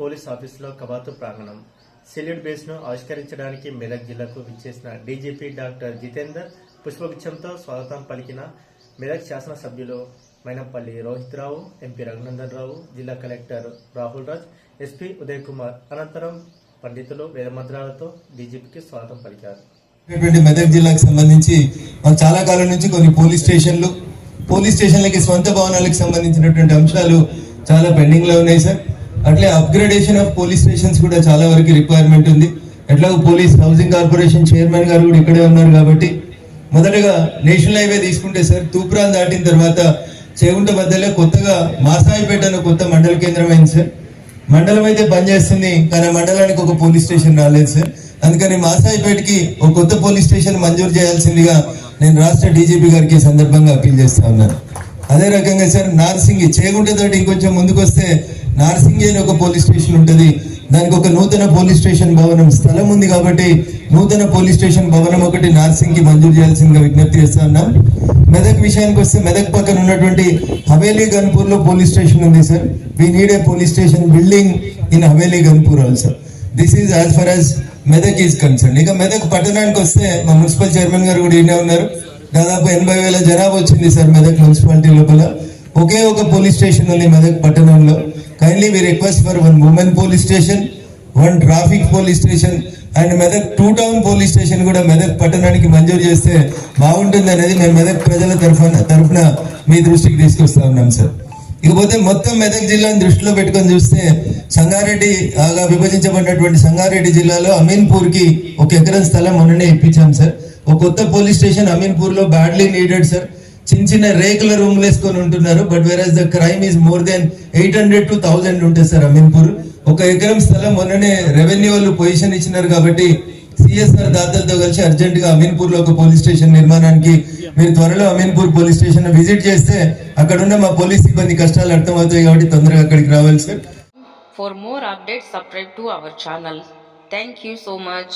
Police ఆఫీసులో కవాతు ప్రాంగణం సెల్యూట్ బేస్ను ఆవిష్కరించడానికి మెదక్ జిల్లాకు విచ్చేసిన డీజీపీ డాక్టర్ జితేందర్ పుష్పగుచ్చంతో స్వాగతం పలికిన మెదక్ శాసనసభ్యులు మైనంపల్లి రోహిత్ రావు, ఎంపీ రఘునందన్ రావు, జిల్లా కలెక్టర్ రాహుల్ రాజ్, ఎస్పీ ఉదయ్ కుమార్ అనంతరం పండితులు వేదమంత్రాలతో డీజీపీకి స్వాగతం పలికారు. మెదక్ జిల్లాకు సంబంధించి చాలా కాలం నుంచి కొన్ని పోలీస్ స్టేషన్లకి స్వంత భవనాలకు సంబంధించినటువంటి అంశాలు చాలా పెండింగ్ లో ఉన్నాయి సార్. అట్లే అప్గ్రేడేషన్ ఆఫ్ పోలీస్ స్టేషన్స్ కూడా చాలా వరకు రిక్వైర్మెంట్ ఉంది. ఎట్లా పోలీస్ హౌసింగ్ కార్పొరేషన్ చైర్మన్ గారు కూడా ఇక్కడే ఉన్నారు కాబట్టి మొదటగా నేషనల్ హైవే తీసుకుంటే సార్ తూప్రాన్ దాటిన తర్వాత చేగుంట మధ్యలో కొత్తగా మాసాయిపేట అనే కొత్త మండల కేంద్రం అయింది సార్. మండలం అయితే పనిచేస్తుంది కానీ మండలానికి ఒక పోలీస్ స్టేషన్ రాలేదు సార్. అందుకని మాసాయిపేటకి ఒక కొత్త పోలీస్ స్టేషన్ మంజూరు చేయాల్సిందిగా నేను రాష్ట్ర డీజీపీ గారికి సందర్భంగా అప్పీల్ చేస్తా ఉన్నాను. అదే రకంగా సార్ నార్సింగి చేగుంట తోటి ఇంకొంచెం ముందుకు వస్తే నార్సింగి అని ఒక పోలీస్ స్టేషన్ ఉంటుంది. దానికి ఒక నూతన పోలీస్ స్టేషన్ భవనం స్థలం ఉంది కాబట్టి నూతన పోలీస్ స్టేషన్ భవనం ఒకటి నార్సింగి మంజూరు చేయాల్సిందిగా విజ్ఞప్తి చేస్తా ఉన్నాం. మెదక్ విషయానికి వస్తే మెదక్ పక్కన ఉన్నటువంటి హవేలీ గన్పూర్ లో పోలీస్ స్టేషన్ ఉంది sir. We need a police station building in Haveli Ghanpur also. This is as far as Medak is concern. ఇక మెదక్ పట్టణానికి వస్తే మా మున్సిపల్ చైర్మన్ గారు కూడా ఈయనే ఉన్నారు. దాదాపు 80,000 జనాభా వచ్చింది సార్ మెదక్ మున్సిపాలిటీ లోపల. ఒకే ఒక పోలీస్ స్టేషన్ ఉంది మెదక్ పట్టణంలో. Kindly we request for 1 women police station, 1 traffic police station and Medak 2 town police station కూడా మెదక్ పట్టణానికి మంజూరు చేస్తే బాగుంటుంది అనేది మేము మెదక్ ప్రజల తరఫున మీ దృష్టికి తీసుకొస్తా ఉన్నాం సార్. ఇకపోతే మొత్తం మెదక్ జిల్లాను దృష్టిలో పెట్టుకొని చూస్తే సంగారెడ్డి విభజించబడినటువంటి సంగారెడ్డి జిల్లాలో అమీన్పూర్ కి 1 ఎకరం స్థలం మొన్ననే ఇప్పించాం సార్. ఒక కొత్త పోలీస్ స్టేషన్ అమీన్పూర్ లో బ్యాడ్లీ నీడెడ్ సార్. చిన్న రేకుల రూమ్లు వేసుకొని ఉంటున్నారు. But where the crime is more than 800 to 1000 ఉంటుంది సార్ అమీన్పూర్. 1 ఎకరం స్థలం మొన్ననే రెవెన్యూ వాళ్ళు పొజిషన్ ఇచ్చినారు కాబట్టి సిఎస్ఆర్ దాతలతో కలిసి అర్జెంట్ గా అమీన్పూర్ లో ఒక పోలీస్ స్టేషన్ నిర్మాణానికి మీరు త్వరలో అమీన్పూర్ పోలీస్ స్టేషన్ విజిట్ చేస్తే అక్కడ ఉన్న మా పోలీస్ సిబ్బంది కష్టాలు అర్థమవుతాయి కాబట్టి తొందరగా అక్కడికి రావాలి sir. For more updates, subscribe to our channel. Thank you so much.